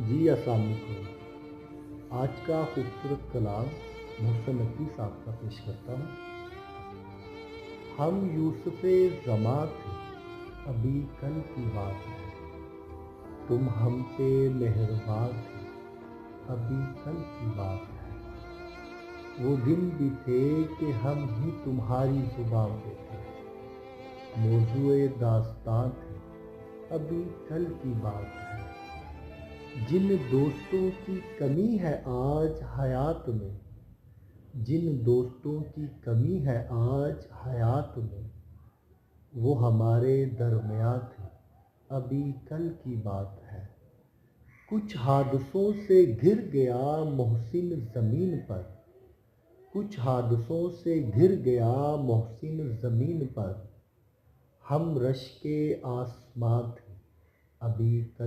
جی السلام علیکم۔ آج کا خوبصورت کلام محسن نقوی صاحب کا پیش کرتا ہوں۔ ہم یوسف زماں تھے، ابھی کل کی بات ہے، تم ہم پہ مہربان تھے، ابھی کل کی بات ہے، وہ دن بھی تھے کہ ہم ہی تمہاری زبان پہ تھے، موضوع داستان تھے، ابھی کل کی بات ہے، جن دوستوں کی کمی ہے آج حیات میں، جن دوستوں کی کمی ہے آج حیات میں، وہ ہمارے درمیان تھے، ابھی کل کی بات ہے، کچھ حادثوں سے گر گیا محسن زمین پر، کچھ حادثوں سے گر گیا محسن زمین پر، ہم رشک آسماں تھے، ابھی کل